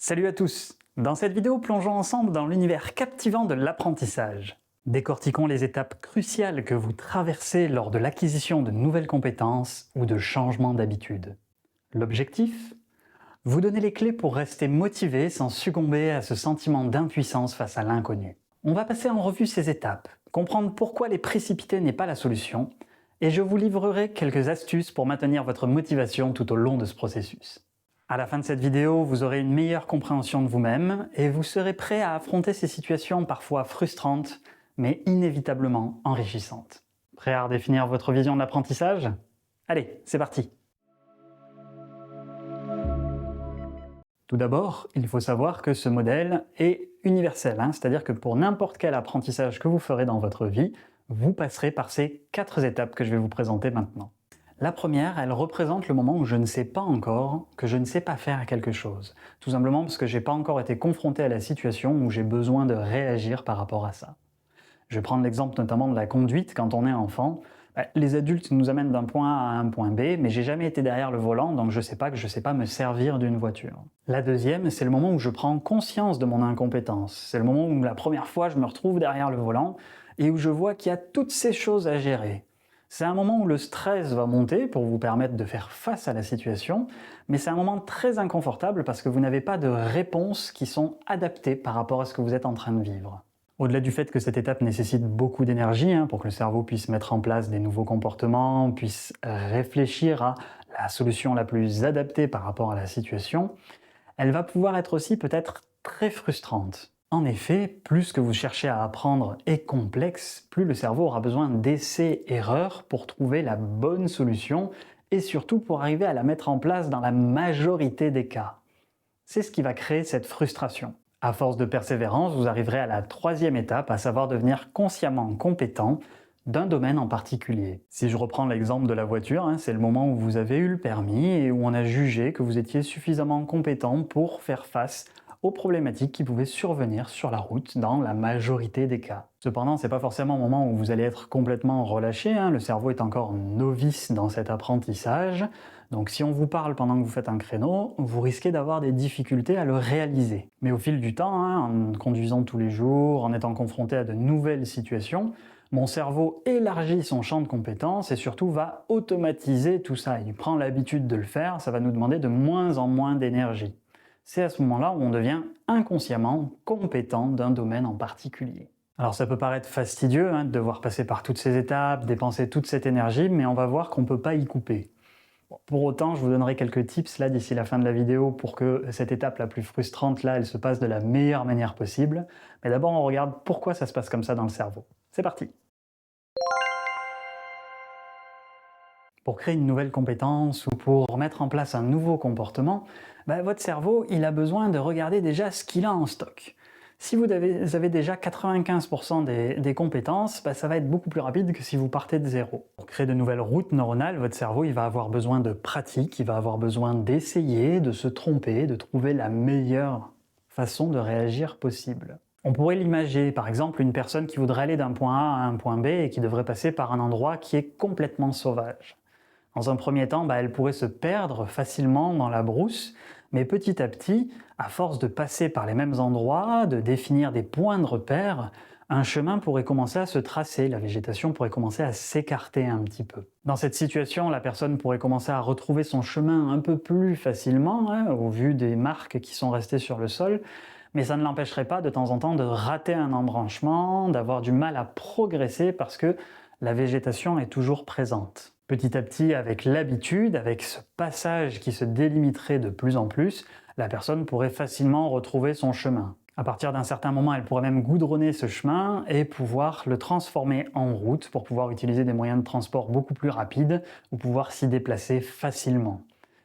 Salut à tous! Dans cette vidéo, plongeons ensemble dans l'univers captivant de l'apprentissage. Décortiquons les étapes cruciales que vous traversez lors de l'acquisition de nouvelles compétences ou de changements d'habitude. L'objectif? Vous donner les clés pour rester motivé sans succomber à ce sentiment d'impuissance face à l'inconnu. On va passer en revue ces étapes, comprendre pourquoi les précipiter n'est pas la solution, et je vous livrerai quelques astuces pour maintenir votre motivation tout au long de ce processus. À la fin de cette vidéo, vous aurez une meilleure compréhension de vous-même et vous serez prêt à affronter ces situations parfois frustrantes, mais inévitablement enrichissantes. Prêt à redéfinir votre vision de l'apprentissage? Allez, c'est parti! Tout d'abord, il faut savoir que ce modèle est universel, c'est-à-dire que pour n'importe quel apprentissage que vous ferez dans votre vie, vous passerez par ces 4 étapes que je vais vous présenter maintenant. La première, elle représente le moment où je ne sais pas encore que je ne sais pas faire quelque chose. Tout simplement parce que je n'ai pas encore été confronté à la situation où j'ai besoin de réagir par rapport à ça. Je vais prendre l'exemple notamment de la conduite quand on est enfant. Les adultes nous amènent d'un point A à un point B, mais j'ai jamais été derrière le volant, donc je sais pas me servir d'une voiture. La deuxième, c'est le moment où je prends conscience de mon incompétence. C'est le moment où la première fois je me retrouve derrière le volant et où je vois qu'il y a toutes ces choses à gérer. C'est un moment où le stress va monter pour vous permettre de faire face à la situation, mais c'est un moment très inconfortable parce que vous n'avez pas de réponses qui sont adaptées par rapport à ce que vous êtes en train de vivre. Au-delà du fait que cette étape nécessite beaucoup d'énergie pour que le cerveau puisse mettre en place des nouveaux comportements, puisse réfléchir à la solution la plus adaptée par rapport à la situation, elle va pouvoir être aussi peut-être très frustrante. En effet, plus ce que vous cherchez à apprendre est complexe, plus le cerveau aura besoin d'essais-erreurs pour trouver la bonne solution et surtout pour arriver à la mettre en place dans la majorité des cas. C'est ce qui va créer cette frustration. À force de persévérance, vous arriverez à la 3e étape, à savoir devenir consciemment compétent d'un domaine en particulier. Si je reprends l'exemple de la voiture, c'est le moment où vous avez eu le permis et où on a jugé que vous étiez suffisamment compétent pour faire face aux problématiques qui pouvaient survenir sur la route dans la majorité des cas. Cependant, ce n'est pas forcément un moment où vous allez être complètement relâché, le cerveau est encore novice dans cet apprentissage, donc si on vous parle pendant que vous faites un créneau, vous risquez d'avoir des difficultés à le réaliser. Mais au fil du temps, en conduisant tous les jours, en étant confronté à de nouvelles situations, mon cerveau élargit son champ de compétences et surtout va automatiser tout ça. Il prend l'habitude de le faire, ça va nous demander de moins en moins d'énergie. C'est à ce moment-là où on devient inconsciemment compétent d'un domaine en particulier. Alors ça peut paraître fastidieux de devoir passer par toutes ces étapes, dépenser toute cette énergie, mais on va voir qu'on ne peut pas y couper. Pour autant, je vous donnerai quelques tips là d'ici la fin de la vidéo pour que cette étape la plus frustrante là, elle se passe de la meilleure manière possible. Mais d'abord, on regarde pourquoi ça se passe comme ça dans le cerveau. C'est parti! Pour créer une nouvelle compétence ou pour mettre en place un nouveau comportement, votre cerveau il a besoin de regarder déjà ce qu'il a en stock. Si vous avez déjà 95% des compétences, ça va être beaucoup plus rapide que si vous partez de zéro. Pour créer de nouvelles routes neuronales, votre cerveau il va avoir besoin de pratique, il va avoir besoin d'essayer, de se tromper, de trouver la meilleure façon de réagir possible. On pourrait l'imaginer, par exemple, une personne qui voudrait aller d'un point A à un point B et qui devrait passer par un endroit qui est complètement sauvage. Dans un premier temps, elle pourrait se perdre facilement dans la brousse, mais petit à petit, à force de passer par les mêmes endroits, de définir des points de repère, un chemin pourrait commencer à se tracer, la végétation pourrait commencer à s'écarter un petit peu. Dans cette situation, la personne pourrait commencer à retrouver son chemin un peu plus facilement, au vu des marques qui sont restées sur le sol, mais ça ne l'empêcherait pas de temps en temps de rater un embranchement, d'avoir du mal à progresser parce que la végétation est toujours présente. Petit à petit, avec l'habitude, avec ce passage qui se délimiterait de plus en plus, la personne pourrait facilement retrouver son chemin. À partir d'un certain moment, elle pourrait même goudronner ce chemin et pouvoir le transformer en route pour pouvoir utiliser des moyens de transport beaucoup plus rapides ou pouvoir s'y déplacer facilement.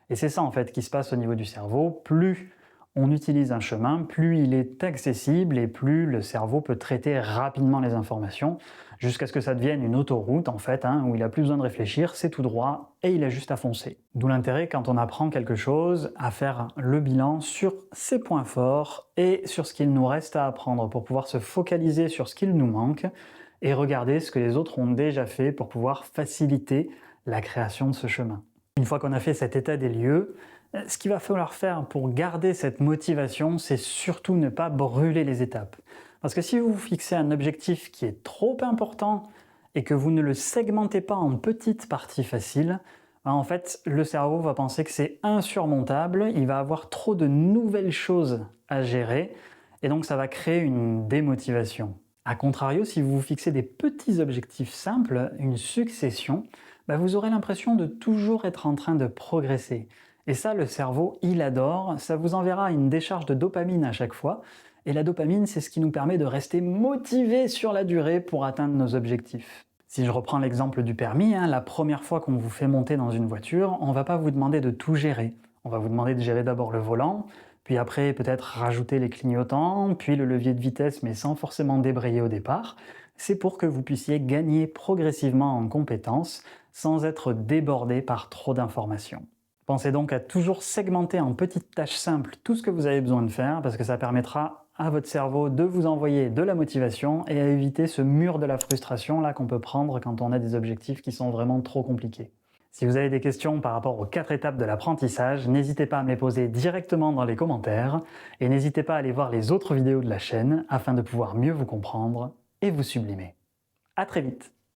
Et c'est ça en fait qui se passe au niveau du cerveau. Plus on utilise un chemin, plus il est accessible et plus le cerveau peut traiter rapidement les informations jusqu'à ce que ça devienne une autoroute en fait, où il n'a plus besoin de réfléchir, c'est tout droit et il a juste à foncer. D'où l'intérêt quand on apprend quelque chose à faire le bilan sur ses points forts et sur ce qu'il nous reste à apprendre pour pouvoir se focaliser sur ce qu'il nous manque et regarder ce que les autres ont déjà fait pour pouvoir faciliter la création de ce chemin. Une fois qu'on a fait cet état des lieux, Ce qu'il va falloir faire pour garder cette motivation, c'est surtout ne pas brûler les étapes. Parce que si vous vous fixez un objectif qui est trop important et que vous ne le segmentez pas en petites parties faciles, en fait, le cerveau va penser que c'est insurmontable, il va avoir trop de nouvelles choses à gérer et donc ça va créer une démotivation. A contrario, si vous vous fixez des petits objectifs simples, une succession, vous aurez l'impression de toujours être en train de progresser. Et ça, le cerveau, il adore, ça vous enverra une décharge de dopamine à chaque fois. Et la dopamine, c'est ce qui nous permet de rester motivés sur la durée pour atteindre nos objectifs. Si je reprends l'exemple du permis, la première fois qu'on vous fait monter dans une voiture, on ne va pas vous demander de tout gérer. On va vous demander de gérer d'abord le volant, puis après peut-être rajouter les clignotants, puis le levier de vitesse mais sans forcément débrayer au départ. C'est pour que vous puissiez gagner progressivement en compétences sans être débordé par trop d'informations. Pensez donc à toujours segmenter en petites tâches simples tout ce que vous avez besoin de faire parce que ça permettra à votre cerveau de vous envoyer de la motivation et à éviter ce mur de la frustration là qu'on peut prendre quand on a des objectifs qui sont vraiment trop compliqués. Si vous avez des questions par rapport aux 4 étapes de l'apprentissage, n'hésitez pas à me les poser directement dans les commentaires et n'hésitez pas à aller voir les autres vidéos de la chaîne afin de pouvoir mieux vous comprendre et vous sublimer. À très vite!